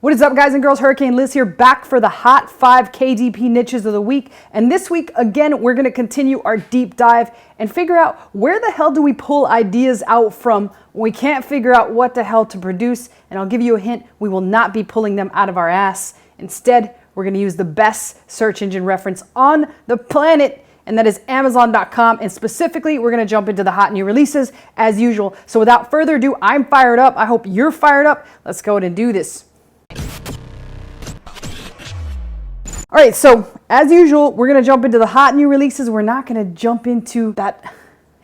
What is up, guys and girls? Hurricane Liz here, back for the Hot 5 KDP niches of the week. And this week, again, we're going to continue our deep dive and figure out where the hell do we pull ideas out from when we can't figure out what the hell to produce. And I'll give you a hint, we will not be pulling them out of our ass. Instead, we're going to use the best search engine reference on the planet, and that is Amazon.com. And specifically, we're going to jump into the hot new releases as usual. So without further ado, I'm fired up. I hope you're fired up. Let's go ahead and do this. All right, so as usual, we're going to jump into the hot new releases. We're not going to jump into that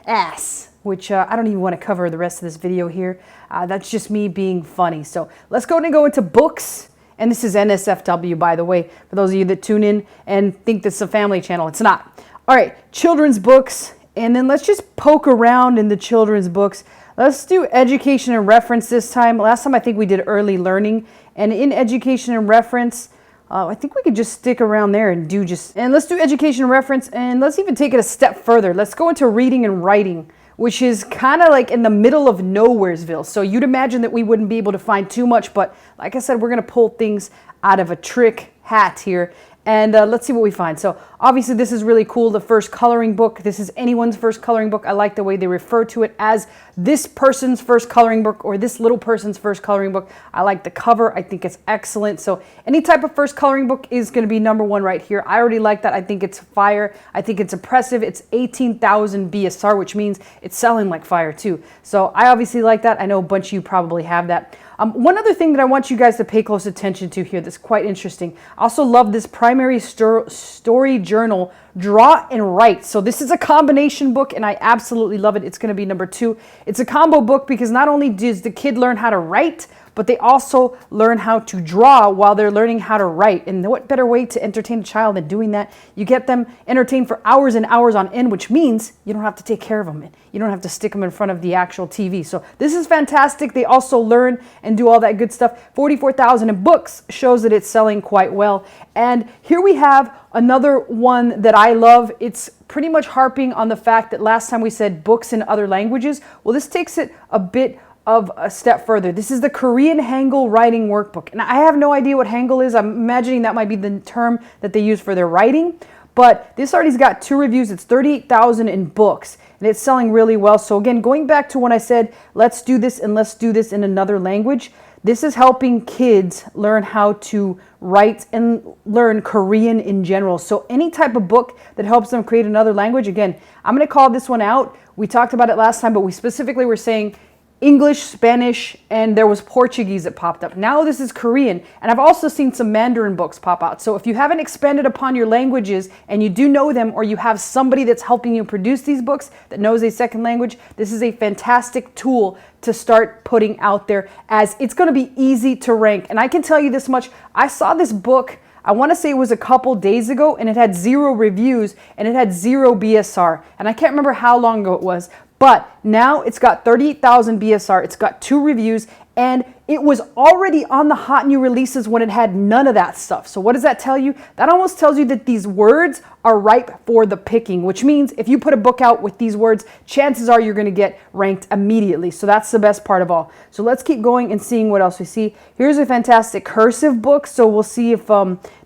ass, which I don't even want to cover the rest of this video here. That's just me being funny. So let's go ahead and go into books. And this is NSFW, by the way, for those of you that tune in and think this is a family channel. It's not. All right, children's books. And then let's just poke around in the children's books. Let's do education and reference this time. Last time I think we did early learning. And in education and reference, I think we could just stick around there and let's do education and reference, and let's even take it a step further. Let's go into reading and writing, which is kind of like in the middle of nowheresville. So you'd imagine that we wouldn't be able to find too much, but like I said, we're going to pull things out of a trick hat here. And let's see what we find. So obviously this is really cool, the first coloring book. This is anyone's first coloring book. I like the way they refer to it as this person's first coloring book or this little person's first coloring book. I like the cover. I think it's excellent. So any type of first coloring book is going to be #1 right here. I already like that. I think it's fire. I think it's impressive. It's 18,000 BSR, which means it's selling like fire too. So I obviously like that. I know a bunch of you probably have that. One other thing that I want you guys to pay close attention to here that's quite interesting. I also love this primary story journal, Draw and Write. So this is a combination book and I absolutely love it. It's going to be #2. It's a combo book because not only does the kid learn how to write, but they also learn how to draw while they're learning how to write. And what better way to entertain a child than doing that? You get them entertained for hours and hours on end, which means you don't have to take care of them. You don't have to stick them in front of the actual TV. So this is fantastic. They also learn and do all that good stuff. 44,000 in books shows that it's selling quite well. And here we have another one that I love. It's pretty much harping on the fact that last time we said books in other languages. Well, this takes it a bit of a step further. This is the Korean Hangul writing workbook. And I have no idea what Hangul is. I'm imagining that might be the term that they use for their writing. But this already's got 2 reviews. It's 38,000 in books. And it's selling really well. So again, going back to when I said, let's do this and let's do this in another language. This is helping kids learn how to write and learn Korean in general. So any type of book that helps them create another language. Again, I'm going to call this one out. We talked about it last time, but we specifically were saying English, Spanish, and there was Portuguese that popped up. Now this is Korean, and I've also seen some Mandarin books pop out. So if you haven't expanded upon your languages and you do know them, or you have somebody that's helping you produce these books that knows a second language, this is a fantastic tool to start putting out there, as it's going to be easy to rank. And I can tell you this much, I saw this book, I want to say it was a couple days ago, and it had 0 reviews and it had 0 BSR. And I can't remember how long ago it was. But now it's got 38,000 BSR, it's got 2 reviews, and it was already on the hot new releases when it had none of that stuff. So what does that tell you? That almost tells you that these words are ripe for the picking, which means if you put a book out with these words, chances are you're going to get ranked immediately. So that's the best part of all. So let's keep going and seeing what else we see. Here's a fantastic cursive book. So we'll see if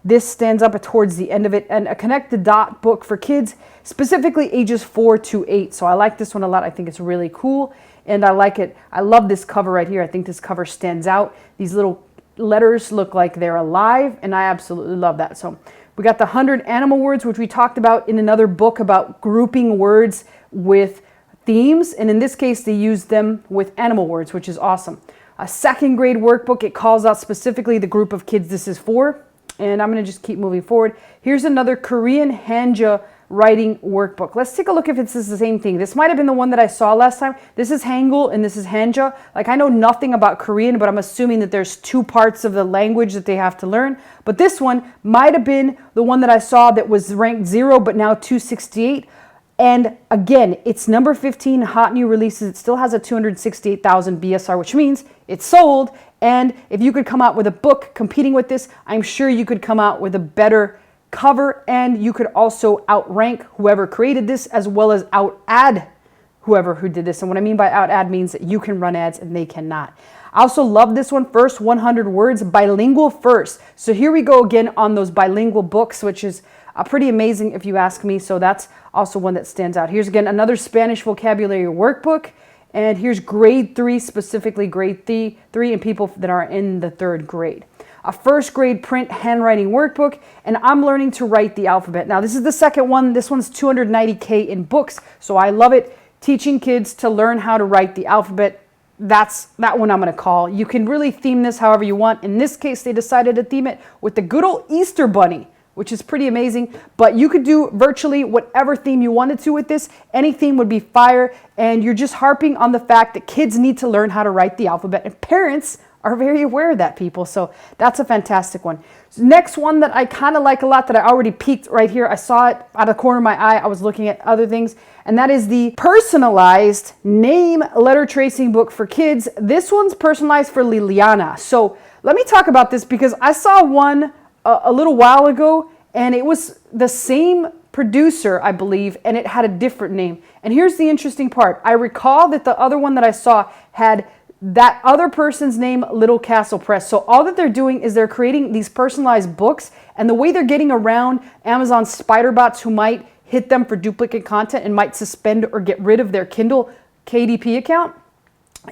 this stands up towards the end of it. And a connect the dot book for kids, specifically ages 4 to 8. So I like this one a lot. I think it's really cool. And I like it. I love this cover right here. I think this cover stands out. These little letters look like they're alive, and I absolutely love that. So we got the 100 animal words, which we talked about in another book about grouping words with themes. And in this case, they used them with animal words, which is awesome. A 2nd grade workbook. It calls out specifically the group of kids this is for. And I'm going to just keep moving forward. Here's another Korean Hanja writing workbook. Let's take a look if it's the same thing. This might have been the one that I saw last time. This is Hangul and this is Hanja. Like, I know nothing about Korean, but I'm assuming that there's 2 parts of the language that they have to learn. But this one might have been the one that I saw that was ranked 0, but now 268. And again, it's #15 hot new releases. It still has a 268,000 BSR, which means it's sold. And if you could come out with a book competing with this, I'm sure you could come out with a better cover, and you could also outrank whoever created this, as well as out-ad whoever who did this. And what I mean by out-ad means that you can run ads and they cannot. I also love this one, First 100 Words, Bilingual First. So here we go again on those bilingual books, which is pretty amazing if you ask me. So that's also one that stands out. Here's again another Spanish vocabulary workbook. And here's grade 3, specifically grade 3 and people that are in the 3rd grade. A first grade print handwriting workbook, and I'm learning to write the alphabet. Now this is the second one. This one's 290K in books, so I love it. Teaching kids to learn how to write the alphabet. That's that one I'm going to call. You can really theme this however you want. In this case, they decided to theme it with the good old Easter Bunny, which is pretty amazing. But you could do virtually whatever theme you wanted to with this. Any theme would be fire, and you're just harping on the fact that kids need to learn how to write the alphabet, and parents are very aware of that, people. So that's a fantastic one. So next one that I kind of like a lot that I already peeked right here. I saw it out of the corner of my eye. I was looking at other things, and that is the personalized name letter tracing book for kids. This one's personalized for Liliana. So let me talk about this because I saw one a little while ago, and it was the same producer, I believe, and it had a different name. And here's the interesting part. I recall that the other one that I saw had that other person's name, Little Castle Press. So all that they're doing is they're creating these personalized books, and the way they're getting around Amazon spider bots who might hit them for duplicate content and might suspend or get rid of their Kindle KDP account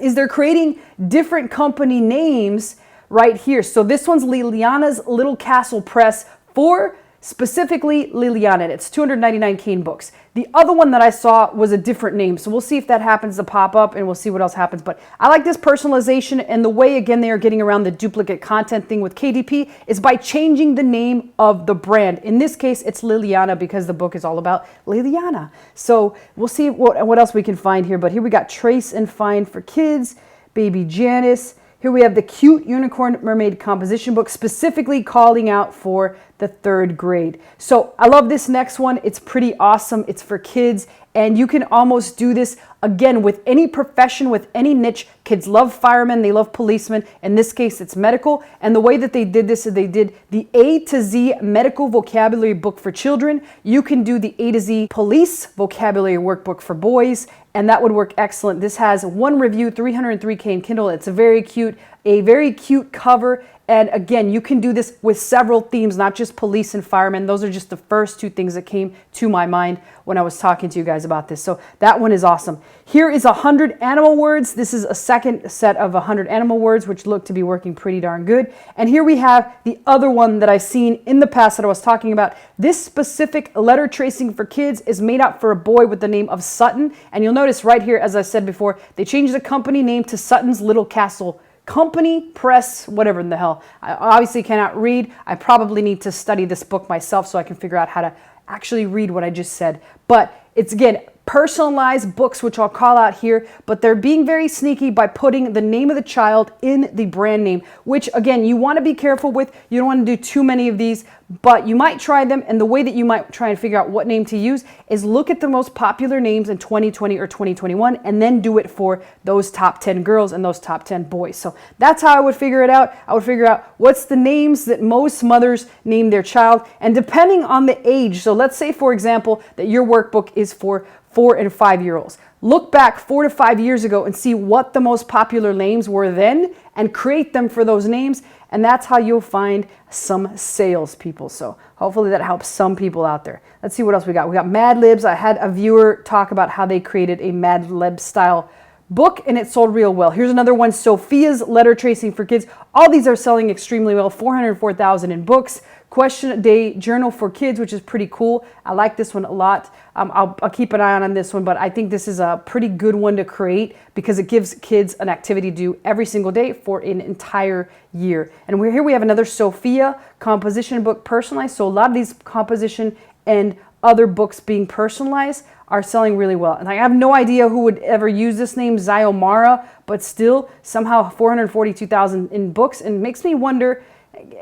is they're creating different company names right here. So this one's Liliana's Little Castle Press for specifically Liliana. It's 299K in books. The other one that I saw was a different name. So we'll see if that happens to pop up, and we'll see what else happens. But I like this personalization, and the way, again, they are getting around the duplicate content thing with KDP is by changing the name of the brand. In this case, it's Liliana because the book is all about Liliana. So we'll see what else we can find here. But here we got Trace and Find for kids, Baby Janice. Here we have the Cute Unicorn Mermaid composition book, specifically calling out for the 3rd grade. So I love this next one. It's pretty awesome. It's for kids, and you can almost do this again with any profession, with any niche. Kids love firemen, they love policemen. In this case, it's medical. And the way that they did this is they did the A to Z medical vocabulary book for children. You can do the A to Z police vocabulary workbook for boys, and that would work excellent. This has one review, 303K in Kindle. It's a very cute cover. And again, you can do this with several themes, not just police and firemen. Those are just the first 2 things that came to my mind when I was talking to you guys about this. So that one is awesome. Here is 100 animal words. This is a second set of 100 animal words, which look to be working pretty darn good. And here we have the other one that I've seen in the past that I was talking about. This specific letter tracing for kids is made out for a boy with the name of Sutton. And you'll notice right here, as I said before, they changed the company name to Sutton's Little Castle Company, Press, whatever in the hell. I obviously cannot read. I probably need to study this book myself so I can figure out how to actually read what I just said. But it's, again, personalized books, which I'll call out here, but they're being very sneaky by putting the name of the child in the brand name, which, again, you want to be careful with. You don't want to do too many of these, but you might try them. And the way that you might try and figure out what name to use is look at the most popular names in 2020 or 2021 and then do it for those top 10 girls and those top 10 boys. So that's how I would figure it out. I would figure out what's the names that most mothers name their child, and depending on the age. So let's say, for example, that your workbook is for 4 and 5-year-olds. Look back 4 to 5 years ago and see what the most popular names were then and create them for those names. And that's how you'll find some sales, people. So hopefully that helps some people out there. Let's see what else we got. We got Mad Libs. I had a viewer talk about how they created a Mad Lib style book, and it sold real well. Here's another one, Sophia's Letter Tracing for Kids. All these are selling extremely well, 404,000 in books. Question a Day Journal for Kids, which is pretty cool. I like this one a lot. I'll keep an eye on this one, but I think this is a pretty good one to create because it gives kids an activity to do every single day for an entire year. And here we have another Sophia composition book personalized. So a lot of these composition and other books being personalized are selling really well. And I have no idea who would ever use this name, Zyomara, but still somehow 442,000 in books, and makes me wonder,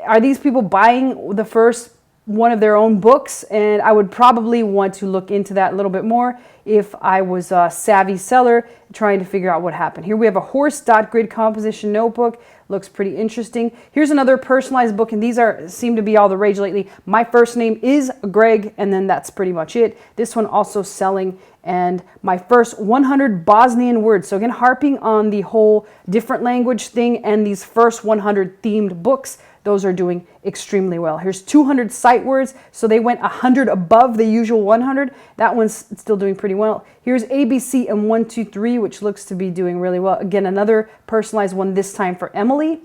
are these people buying the first one of their own books? And I would probably want to look into that a little bit more if I was a savvy seller trying to figure out what happened. Here we have a horse dot grid composition notebook, looks pretty interesting. Here's another personalized book, and these seem to be all the rage lately. My first name is Greg, and then that's pretty much it. This one also selling, and my first 100 Bosnian words. So again, harping on the whole different language thing, and these first 100 themed books, those are doing extremely well. Here's 200 sight words, so they went 100 above the usual 100. That one's still doing pretty well. Here's ABC and 1, 2, 3, which looks to be doing really well. Again, another personalized one, this time for Emily.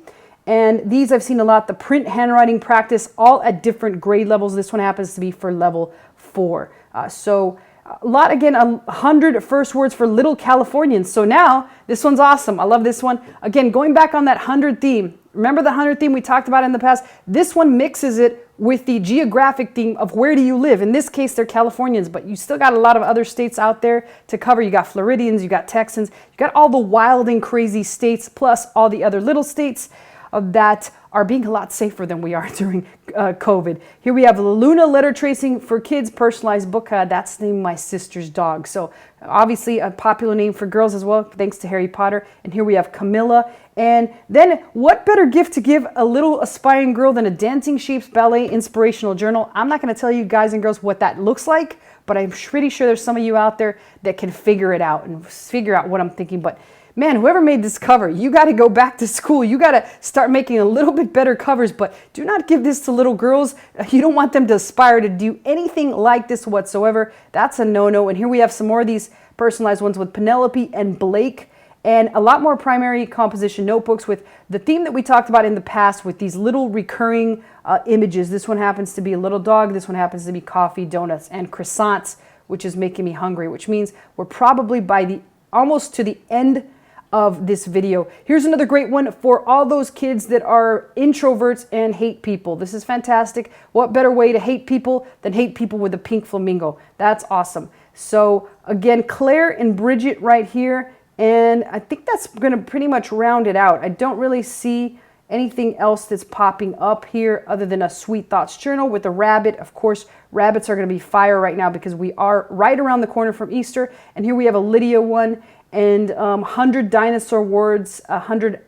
And these I've seen a lot, the print handwriting practice, all at different grade levels. This one happens to be for level 4. So a lot, again, 100 first words for little Californians. So now this one's awesome. I love this one. Again, going back on that 100 theme. Remember the 100 theme we talked about in the past? This one mixes it with the geographic theme of where do you live. In this case, they're Californians, but you still got a lot of other states out there to cover. You got Floridians, you got Texans, you got all the wild and crazy states, plus all the other little states that are being a lot safer than we are during COVID. Here we have Luna letter tracing for kids, personalized book. That's the name of my sister's dog. So obviously a popular name for girls as well, thanks to Harry Potter. And here we have Camilla. And then what better gift to give a little aspiring girl than a Dancing Shapes Ballet inspirational journal? I'm not going to tell you guys and girls what that looks like, but I'm pretty sure there's some of you out there that can figure it out and figure out what I'm thinking. But man, whoever made this cover, you got to go back to school. You got to start making a little bit better covers, but do not give this to little girls. You don't want them to aspire to do anything like this whatsoever. That's a no-no. And here we have some more of these personalized ones with Penelope and Blake, and a lot more primary composition notebooks with the theme that we talked about in the past with these little recurring images. This one happens to be a little dog. This one happens to be coffee, donuts, and croissants, which is making me hungry, which means we're probably almost to the end of this video. Here's another great one for all those kids that are introverts and hate people. This is fantastic. What better way to hate people than hate people with a pink flamingo? That's awesome. So again, Claire and Bridget right here. And I think that's going to pretty much round it out. I don't really see anything else that's popping up here other than a Sweet Thoughts journal with a rabbit. Of course, rabbits are going to be fire right now because we are right around the corner from Easter. And here we have a Lydia one and 100 dinosaur words, 100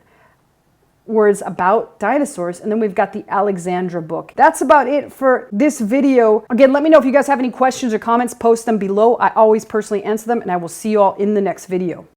words about dinosaurs. And then we've got the Alexandra book. That's about it for this video. Again, let me know if you guys have any questions or comments. Post them below. I always personally answer them, and I will see you all in the next video.